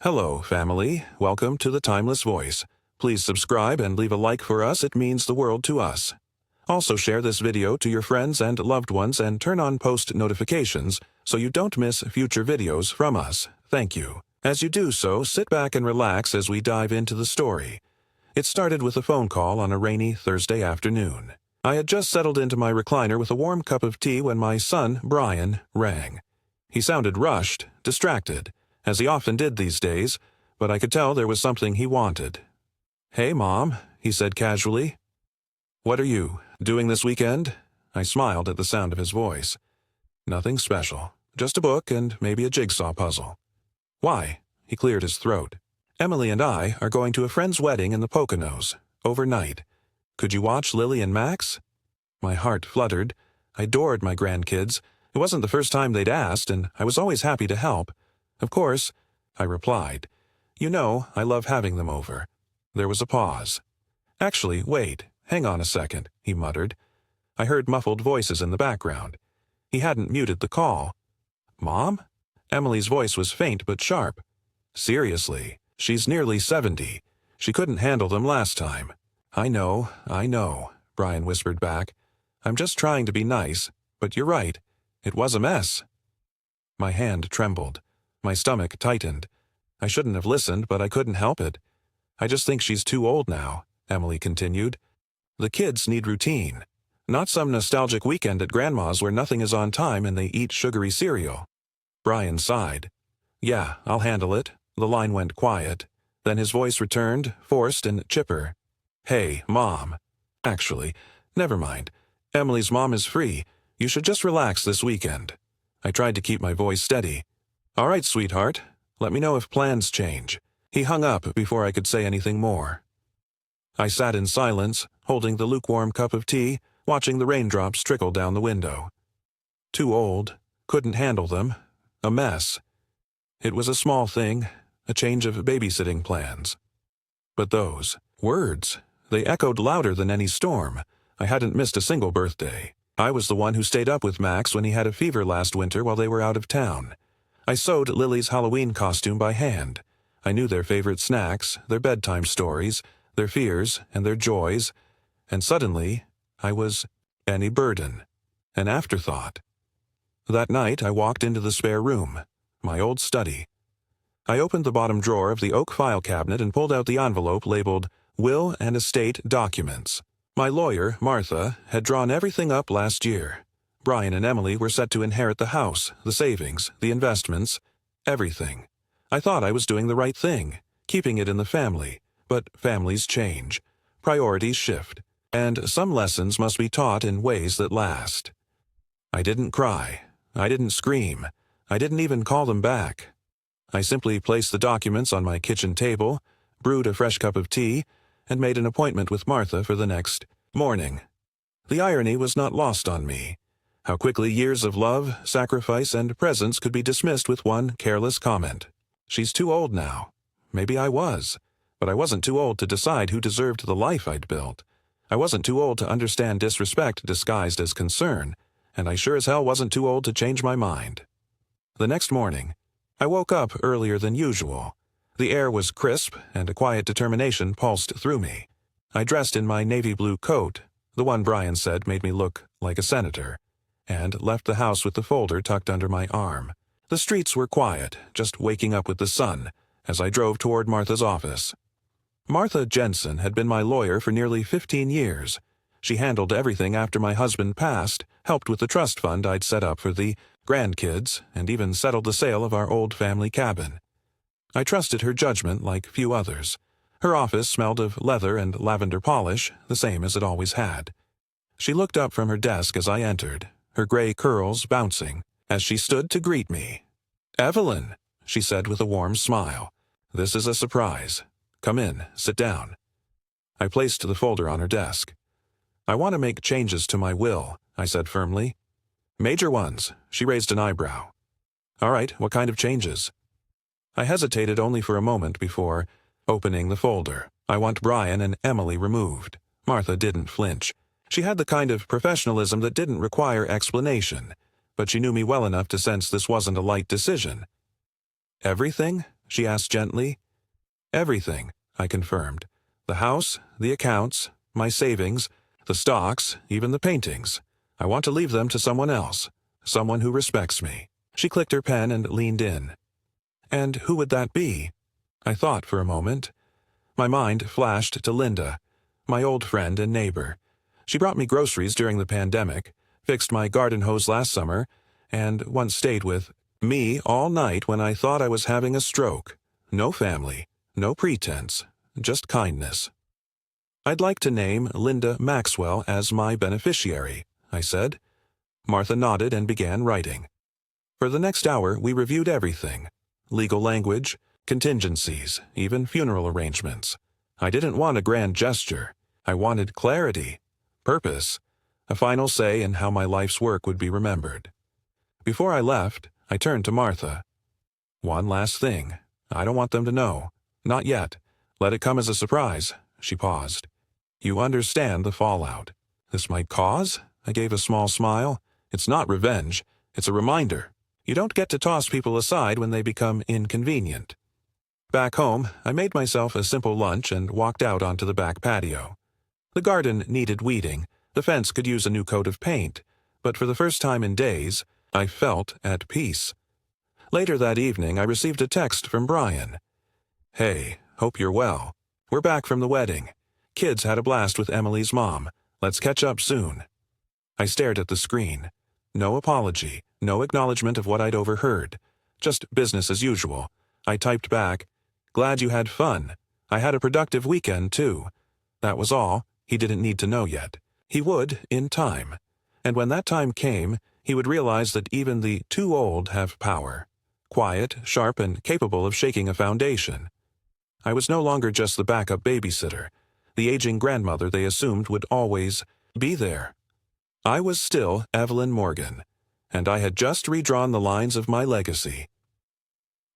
Hello, family. Welcome to the Timeless Voice. Please subscribe and leave a like for us. It means the world to us. Also share this video to your friends and loved ones and turn on post notifications so you don't miss future videos from us. Thank you. As you do so, sit back and relax as we dive into the story. It started with a phone call on a rainy Thursday afternoon. I had just settled into my recliner with a warm cup of tea when my son, Brian, rang. He sounded rushed, distracted, as he often did these days, but I could tell there was something he wanted. "Hey, Mom," he said casually. "What are you doing this weekend?" I smiled at the sound of his voice. "Nothing special. Just a book and maybe a jigsaw puzzle." "Why?" He cleared his throat. "Emily and I are going to a friend's wedding in the Poconos, overnight. Could you watch Lily and Max?" My heart fluttered. I adored my grandkids. It wasn't the first time they'd asked, and I was always happy to help. "Of course," I replied. "You know, I love having them over." There was a pause. "Actually, wait, hang on a second," he muttered. I heard muffled voices in the background. He hadn't muted the call. "Mom?" Emily's voice was faint but sharp. "Seriously, she's nearly 70. She couldn't handle them last time." I know, Brian whispered back. "I'm just trying to be nice, but you're right. It was a mess." My hand trembled. My stomach tightened. I shouldn't have listened, but I couldn't help it. "I just think she's too old now," Emily continued. "The kids need routine. Not some nostalgic weekend at Grandma's where nothing is on time and they eat sugary cereal." Brian sighed. "Yeah, I'll handle it." The line went quiet. Then his voice returned, forced and chipper. "Hey, Mom. Actually, never mind. Emily's mom is free. You should just relax this weekend." I tried to keep my voice steady. "All right, sweetheart. Let me know if plans change." He hung up before I could say anything more. I sat in silence, holding the lukewarm cup of tea, watching the raindrops trickle down the window. Too old, couldn't handle them, a mess. It was a small thing, a change of babysitting plans. But those words, they echoed louder than any storm. I hadn't missed a single birthday. I was the one who stayed up with Max when he had a fever last winter while they were out of town. I sewed Lily's Halloween costume by hand. I knew their favorite snacks, their bedtime stories, their fears and their joys, and suddenly I was any burden, an afterthought. That night I walked into the spare room, my old study. I opened the bottom drawer of the oak file cabinet and pulled out the envelope labeled Will and Estate Documents. My lawyer, Martha, had drawn everything up last year. Brian and Emily were set to inherit the house, the savings, the investments, everything. I thought I was doing the right thing, keeping it in the family, but families change, priorities shift, and some lessons must be taught in ways that last. I didn't cry. I didn't scream. I didn't even call them back. I simply placed the documents on my kitchen table, brewed a fresh cup of tea, and made an appointment with Martha for the next morning. The irony was not lost on me. How quickly years of love, sacrifice, and presence could be dismissed with one careless comment. "She's too old now." Maybe I was, but I wasn't too old to decide who deserved the life I'd built. I wasn't too old to understand disrespect disguised as concern, and I sure as hell wasn't too old to change my mind. The next morning, I woke up earlier than usual. The air was crisp, and a quiet determination pulsed through me. I dressed in my navy blue coat, the one Brian said made me look like a senator, and left the house with the folder tucked under my arm. The streets were quiet, just waking up with the sun, as I drove toward Martha's office. Martha Jensen had been my lawyer for nearly 15 years. She handled everything after my husband passed, helped with the trust fund I'd set up for the grandkids, and even settled the sale of our old family cabin. I trusted her judgment like few others. Her office smelled of leather and lavender polish, the same as it always had. She looked up from her desk as I entered, her gray curls bouncing, as she stood to greet me. "Evelyn," she said with a warm smile. "This is a surprise. Come in, sit down." I placed the folder on her desk. "I want to make changes to my will," I said firmly. "Major ones," she raised an eyebrow. "All right, what kind of changes?" I hesitated only for a moment before opening the folder. "I want Brian and Emily removed." Martha didn't flinch. She had the kind of professionalism that didn't require explanation, but she knew me well enough to sense this wasn't a light decision. "Everything?" she asked gently. Everything, I confirmed. The house, the accounts, my savings, the stocks, even the paintings. I want to leave them to someone else, someone who respects me. She clicked her pen and leaned in. And who would that be? I thought for a moment. My mind flashed to Linda, my old friend and neighbor. She brought me groceries during the pandemic, fixed my garden hose last summer, and once stayed with me all night when I thought I was having a stroke. No family, no pretense, just kindness. I'd like to name Linda Maxwell as my beneficiary, I said. Martha nodded and began writing. For the next hour, we reviewed everything. Legal language, contingencies, even funeral arrangements. I didn't want a grand gesture. I wanted clarity, purpose, a final say in how my life's work would be remembered. Before I left, I turned to Martha. One last thing. I don't want them to know. Not yet. Let it come as a surprise. She paused. You understand the fallout. This might cause? I gave a small smile. It's not revenge. It's a reminder. You don't get to toss people aside when they become inconvenient. Back home, I made myself a simple lunch and walked out onto the back patio. The garden needed weeding. The fence could use a new coat of paint. But for the first time in days, I felt at peace. Later that evening, I received a text from Brian. Hey, hope you're well. We're back from the wedding. Kids had a blast with Emily's mom. Let's catch up soon. I stared at the screen. No apology, no acknowledgement of what I'd overheard. Just business as usual. I typed back, glad you had fun. I had a productive weekend, too. That was all. He didn't need to know yet. He would, in time. And when that time came, he would realize that even the too old have power. Quiet, sharp, and capable of shaking a foundation. I was no longer just the backup babysitter, the aging grandmother they assumed would always be there. I was still Evelyn Morgan, and I had just redrawn the lines of my legacy.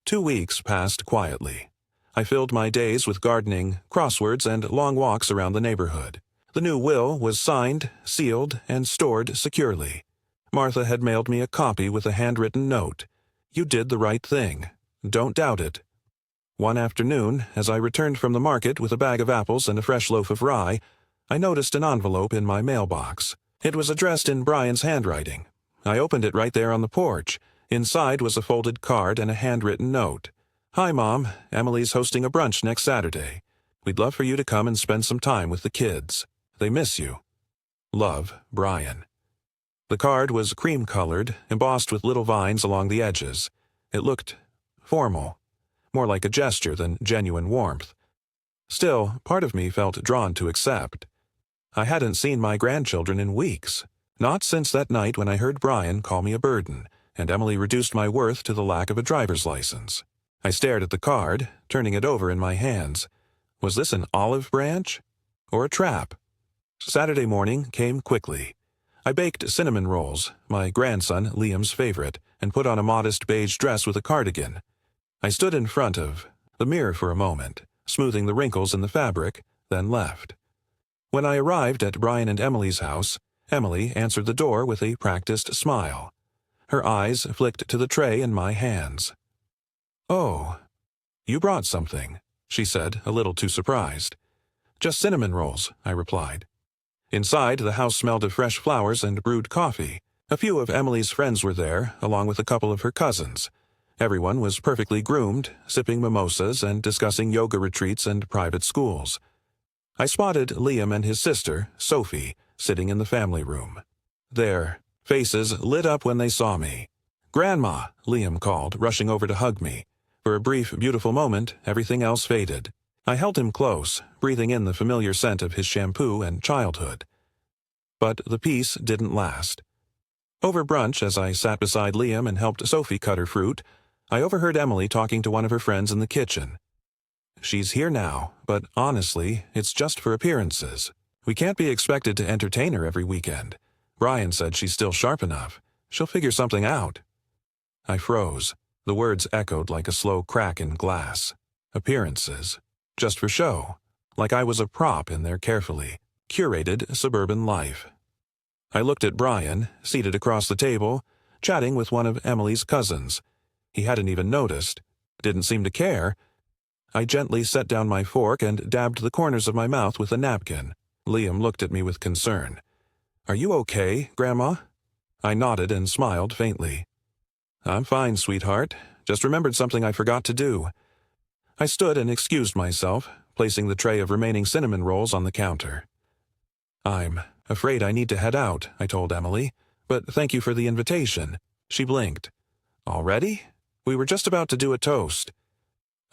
2 weeks passed quietly. I filled my days with gardening, crosswords, and long walks around the neighborhood. The new will was signed, sealed, and stored securely. Martha had mailed me a copy with a handwritten note. You did the right thing. Don't doubt it. One afternoon, as I returned from the market with a bag of apples and a fresh loaf of rye, I noticed an envelope in my mailbox. It was addressed in Brian's handwriting. I opened it right there on the porch. Inside was a folded card and a handwritten note. Hi, Mom. Emily's hosting a brunch next Saturday. We'd love for you to come and spend some time with the kids. They miss you. Love, Brian. The card was cream-colored, embossed with little vines along the edges. It looked formal, more like a gesture than genuine warmth. Still, part of me felt drawn to accept. I hadn't seen my grandchildren in weeks, not since that night when I heard Brian call me a burden, and Emily reduced my worth to the lack of a driver's license. I stared at the card, turning it over in my hands. Was this an olive branch? Or a trap? Saturday morning came quickly. I baked cinnamon rolls, my grandson Liam's favorite, and put on a modest beige dress with a cardigan. I stood in front of the mirror for a moment, smoothing the wrinkles in the fabric, then left. When I arrived at Brian and Emily's house, Emily answered the door with a practiced smile. Her eyes flicked to the tray in my hands. Oh, you brought something, she said, a little too surprised. Just cinnamon rolls, I replied. Inside, the house smelled of fresh flowers and brewed coffee. A few of Emily's friends were there, along with a couple of her cousins. Everyone was perfectly groomed, sipping mimosas and discussing yoga retreats and private schools. I spotted Liam and his sister, Sophie, sitting in the family room. Their faces lit up when they saw me. "Grandma," Liam called, rushing over to hug me. For a brief, beautiful moment, everything else faded. I held him close, breathing in the familiar scent of his shampoo and childhood. But the peace didn't last. Over brunch, as I sat beside Liam and helped Sophie cut her fruit, I overheard Emily talking to one of her friends in the kitchen. "She's here now, but honestly, it's just for appearances. We can't be expected to entertain her every weekend. Brian said she's still sharp enough. She'll figure something out." I froze. The words echoed like a slow crack in glass. Appearances. Just for show. Like I was a prop in their carefully curated suburban life. I looked at Brian, seated across the table, chatting with one of Emily's cousins. He hadn't even noticed. didn't seem to care. I gently set down my fork and dabbed the corners of my mouth with a napkin. Liam looked at me with concern. "Are you okay, Grandma?" I nodded and smiled faintly. "I'm fine, sweetheart. Just remembered something I forgot to do." I stood and excused myself, placing the tray of remaining cinnamon rolls on the counter. "I'm afraid I need to head out," I told Emily, "but thank you for the invitation." She blinked. "Already? We were just about to do a toast."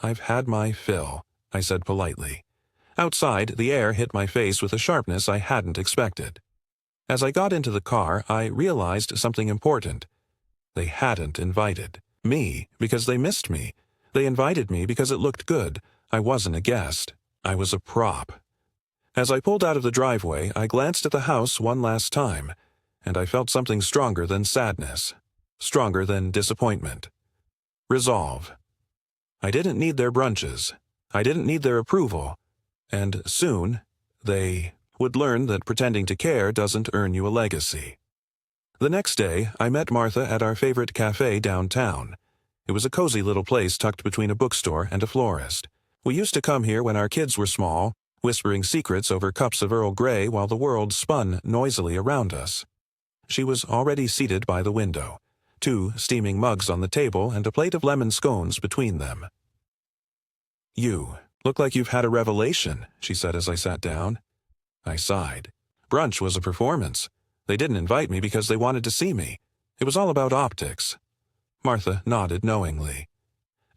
"I've had my fill," I said politely. Outside, the air hit my face with a sharpness I hadn't expected. As I got into the car, I realized something important. They hadn't invited me because they missed me. They invited me because it looked good. I wasn't a guest. I was a prop. As I pulled out of the driveway, I glanced at the house one last time, and I felt something stronger than sadness, stronger than disappointment. Resolve. I didn't need their brunches. I didn't need their approval. And soon, they would learn that pretending to care doesn't earn you a legacy. The next day, I met Martha at our favorite cafe downtown. It was a cozy little place tucked between a bookstore and a florist. We used to come here when our kids were small, whispering secrets over cups of Earl Grey while the world spun noisily around us. She was already seated by the window, 2 steaming mugs on the table and a plate of lemon scones between them. "You look like you've had a revelation," she said as I sat down. I sighed. Brunch was a performance. They didn't invite me because they wanted to see me. It was all about optics. Martha nodded knowingly.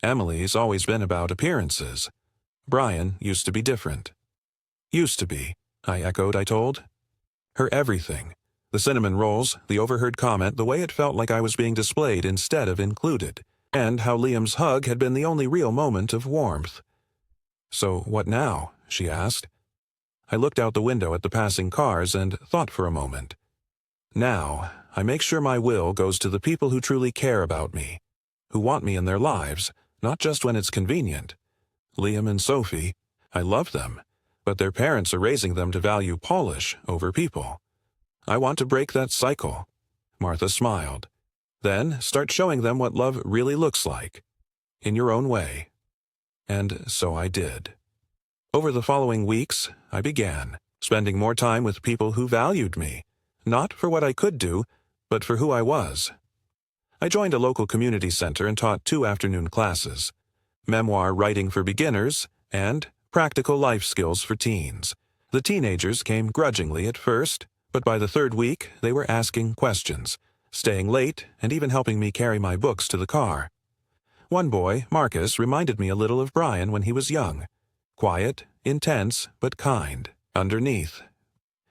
Emily's always been about appearances. Brian used to be different. "Used to be," I echoed, I told. Her everything. The cinnamon rolls, the overheard comment, the way it felt like I was being displayed instead of included, and how Liam's hug had been the only real moment of warmth. "So what now?" she asked. I looked out the window at the passing cars and thought for a moment. Now, I make sure my will goes to the people who truly care about me, who want me in their lives, not just when it's convenient. Liam and Sophie, I love them, but their parents are raising them to value polish over people. I want to break that cycle. Martha smiled. Then start showing them what love really looks like, in your own way. And so I did. Over the following weeks, I began spending more time with people who valued me, not for what I could do, but for who I was. I joined a local community center and taught 2 afternoon classes: memoir writing for beginners and practical life skills for teens. The teenagers came grudgingly at first, but by the 3rd week, they were asking questions, staying late, and even helping me carry my books to the car. One boy, Marcus, reminded me a little of Brian when he was young. Quiet, intense, but kind, underneath.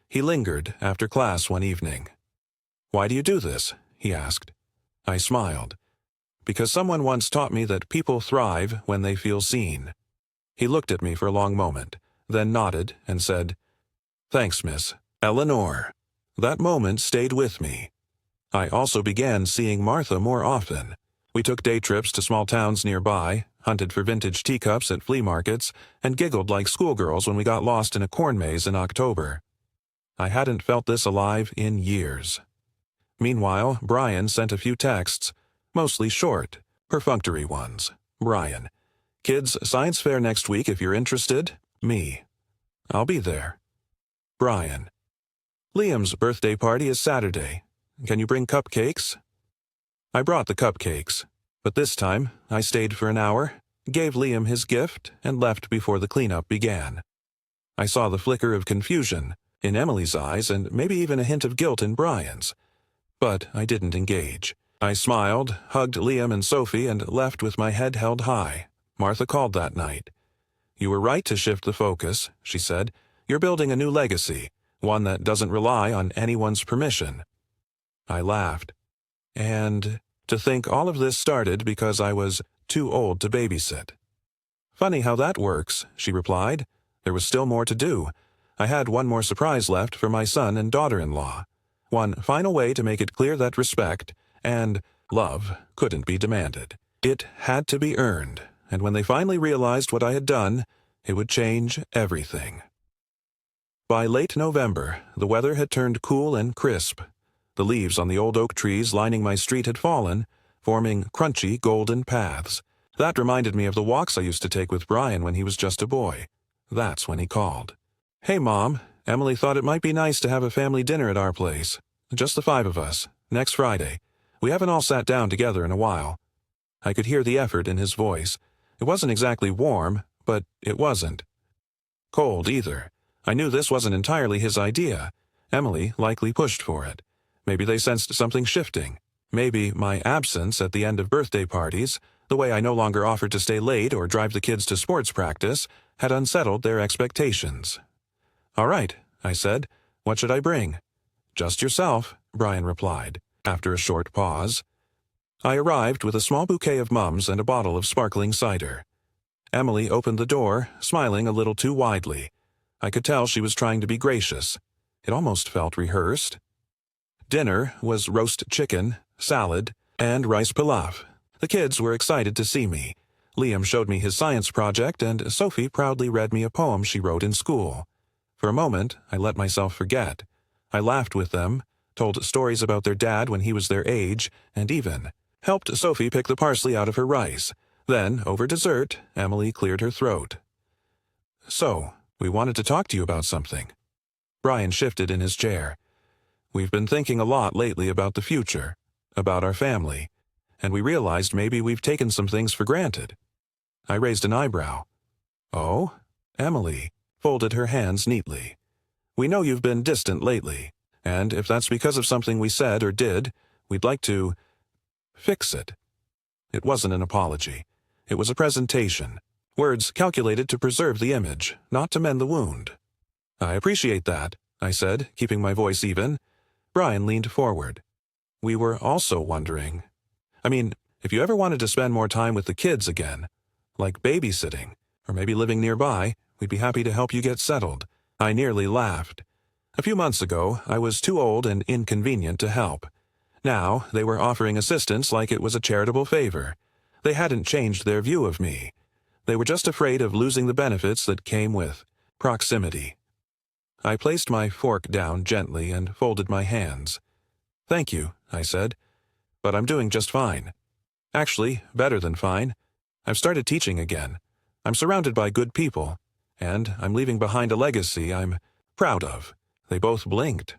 He lingered after class one evening. "Why do you do this?" he asked. I smiled. "Because someone once taught me that people thrive when they feel seen." He looked at me for a long moment, then nodded and said, "Thanks, Miss Eleanor." That moment stayed with me. I also began seeing Martha more often. We took day trips to small towns nearby, hunted for vintage teacups at flea markets, and giggled like schoolgirls when we got lost in a corn maze in October. I hadn't felt this alive in years. Meanwhile, Brian sent a few texts, mostly short, perfunctory ones. Brian: "Kids, science fair next week if you're interested. Me. I'll be there." Brian: "Liam's birthday party is Saturday. Can you bring cupcakes?" I brought the cupcakes, but this time I stayed for an hour, gave Liam his gift, and left before the cleanup began. I saw the flicker of confusion in Emily's eyes and maybe even a hint of guilt in Brian's, but I didn't engage. I smiled, hugged Liam and Sophie, and left with my head held high. Martha called that night. "You were right to shift the focus," she said. "You're building a new legacy, one that doesn't rely on anyone's permission." I laughed. "And to think all of this started because I was too old to babysit." "Funny how that works," she replied. There was still more to do. I had one more surprise left for my son and daughter-in-law. One final way to make it clear that respect and love couldn't be demanded. It had to be earned, and when they finally realized what I had done, it would change everything. By late November, the weather had turned cool and crisp. The leaves on the old oak trees lining my street had fallen, forming crunchy golden paths. That reminded me of the walks I used to take with Brian when he was just a boy. That's when he called. "Hey, Mom, Emily thought it might be nice to have a family dinner at our place. Just the 5 of us, next Friday. We haven't all sat down together in a while." I could hear the effort in his voice. It wasn't exactly warm, but it wasn't cold either. I knew this wasn't entirely his idea. Emily likely pushed for it. Maybe they sensed something shifting. Maybe my absence at the end of birthday parties, the way I no longer offered to stay late or drive the kids to sports practice, had unsettled their expectations. "All right," I said. "What should I bring?" "Just yourself," Brian replied, after a short pause. I arrived with a small bouquet of mums and a bottle of sparkling cider. Emily opened the door, smiling a little too widely. I could tell she was trying to be gracious. It almost felt rehearsed. Dinner was roast chicken, salad, and rice pilaf. The kids were excited to see me. Liam showed me his science project, and Sophie proudly read me a poem she wrote in school. For a moment, I let myself forget. I laughed with them, told stories about their dad when he was their age, and even helped Sophie pick the parsley out of her rice. Then, over dessert, Emily cleared her throat. "So, we wanted to talk to you about something." Brian shifted in his chair. "We've been thinking a lot lately about the future, about our family, and we realized maybe we've taken some things for granted." I raised an eyebrow. "Oh?" Emily folded her hands neatly. "We know you've been distant lately, and if that's because of something we said or did, we'd like to fix it." It wasn't an apology. It was a presentation. Words calculated to preserve the image, not to mend the wound. "I appreciate that," I said, keeping my voice even. Brian leaned forward. "We were also wondering. If you ever wanted to spend more time with the kids again, like babysitting, or maybe living nearby, we'd be happy to help you get settled." I nearly laughed. A few months ago, I was too old and inconvenient to help. Now, they were offering assistance like it was a charitable favor. They hadn't changed their view of me. They were just afraid of losing the benefits that came with proximity. I placed my fork down gently and folded my hands. "Thank you," I said, "but I'm doing just fine. Actually, better than fine. I've started teaching again. I'm surrounded by good people, and I'm leaving behind a legacy I'm proud of." They both blinked.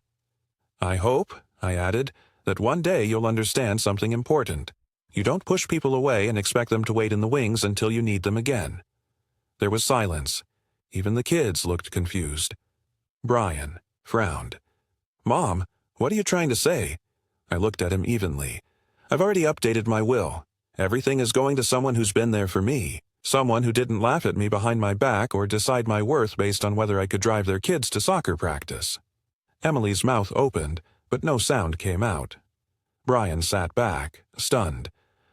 "I hope," I added, "that one day you'll understand something important. You don't push people away and expect them to wait in the wings until you need them again." There was silence. Even the kids looked confused. Brian frowned. "Mom, what are you trying to say?" I looked at him evenly. "I've already updated my will. Everything is going to someone who's been there for me. Someone who didn't laugh at me behind my back or decide my worth based on whether I could drive their kids to soccer practice." Emily's mouth opened, but no sound came out. Brian sat back, stunned.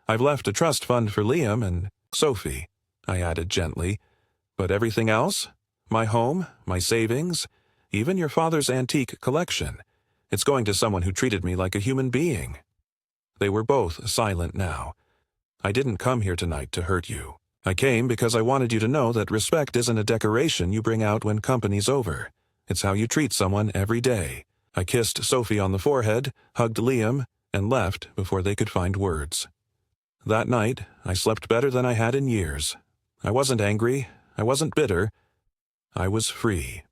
"I've left a trust fund for Liam and Sophie," I added gently. "But everything else? My home, my savings, even your father's antique collection. It's going to someone who treated me like a human being." They were both silent now. "I didn't come here tonight to hurt you. I came because I wanted you to know that respect isn't a decoration you bring out when company's over. It's how you treat someone every day." I kissed Sophie on the forehead, hugged Liam, and left before they could find words. That night, I slept better than I had in years. I wasn't angry. I wasn't bitter. I was free.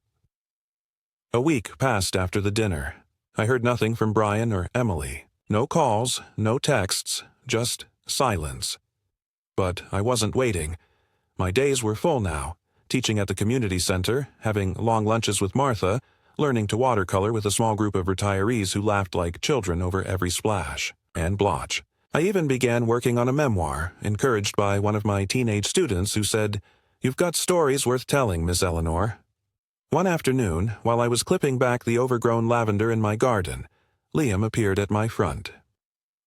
A week passed after the dinner. I heard nothing from Brian or Emily. No calls, no texts, just silence. But I wasn't waiting. My days were full now, teaching at the community center, having long lunches with Martha, learning to watercolor with a small group of retirees who laughed like children over every splash and blotch. I even began working on a memoir, encouraged by one of my teenage students who said, "You've got stories worth telling, Miss Eleanor." One afternoon, while I was clipping back the overgrown lavender in my garden, Liam appeared at my front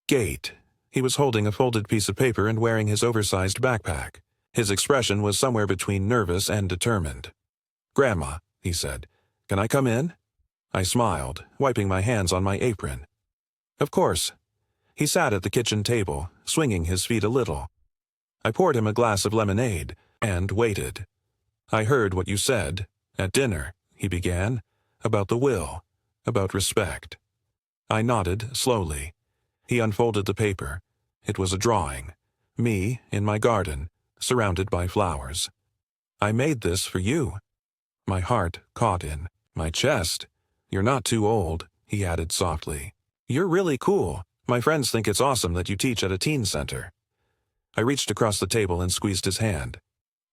gate. He was holding a folded piece of paper and wearing his oversized backpack. His expression was somewhere between nervous and determined. "Grandma," he said, "can I come in?" I smiled, wiping my hands on my apron. "Of course." He sat at the kitchen table, swinging his feet a little. I poured him a glass of lemonade and waited. "I heard what you said at dinner," he began, "about the will, about respect." I nodded slowly. He unfolded the paper. It was a drawing. Me in my garden, surrounded by flowers. I made this for you. My heart caught in my chest. You're not too old, he added softly. You're really cool. My friends think it's awesome that you teach at a teen center. I reached across the table and squeezed his hand.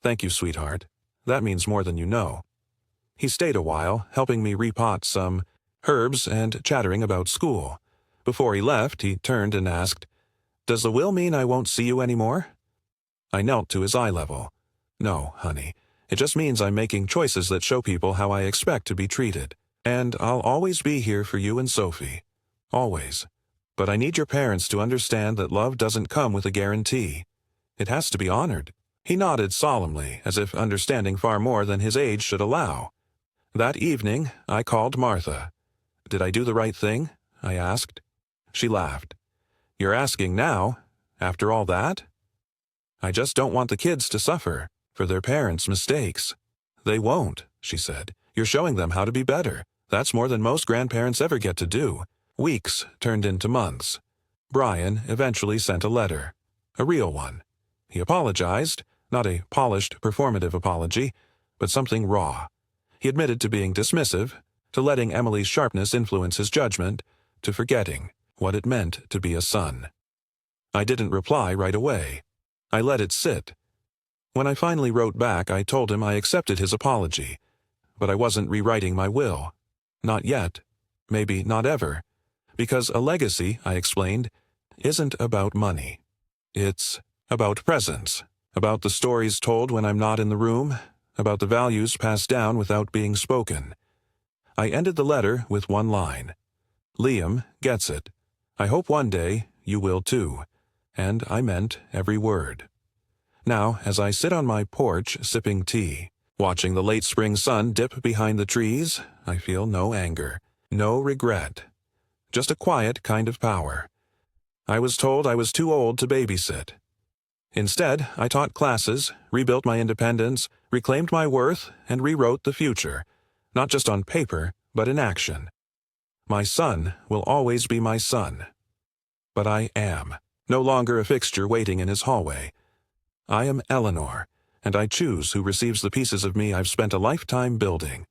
Thank you, sweetheart. That means more than you know. He stayed a while, helping me repot some herbs and chattering about school. Before he left, he turned and asked, Does the will mean I won't see you anymore? I knelt to his eye level. No, honey. It just means I'm making choices that show people how I expect to be treated. And I'll always be here for you and Sophie. Always. But I need your parents to understand that love doesn't come with a guarantee. It has to be honored. He nodded solemnly, as if understanding far more than his age should allow. That evening, I called Martha. Did I do the right thing? I asked. She laughed. You're asking now? After all that? I just don't want the kids to suffer for their parents' mistakes. They won't, she said. You're showing them how to be better. That's more than most grandparents ever get to do. Weeks turned into months. Brian eventually sent a letter. A real one. He apologized, not a polished, performative apology, but something raw. He admitted to being dismissive, to letting Emily's sharpness influence his judgment, to forgetting what it meant to be a son. I didn't reply right away. I let it sit. When I finally wrote back, I told him I accepted his apology, but I wasn't rewriting my will. Not yet. Maybe not ever. Because a legacy, I explained, isn't about money. It's about presence, about the stories told when I'm not in the room, about the values passed down without being spoken. I ended the letter with one line. Liam gets it. I hope one day you will too. And I meant every word. Now, as I sit on my porch sipping tea, watching the late spring sun dip behind the trees, I feel no anger, no regret. Just a quiet kind of power. I was told I was too old to babysit. Instead, I taught classes, rebuilt my independence, reclaimed my worth, and rewrote the future, not just on paper, but in action. My son will always be my son. But I am no longer a fixture waiting in his hallway. I am Eleanor, and I choose who receives the pieces of me I've spent a lifetime building.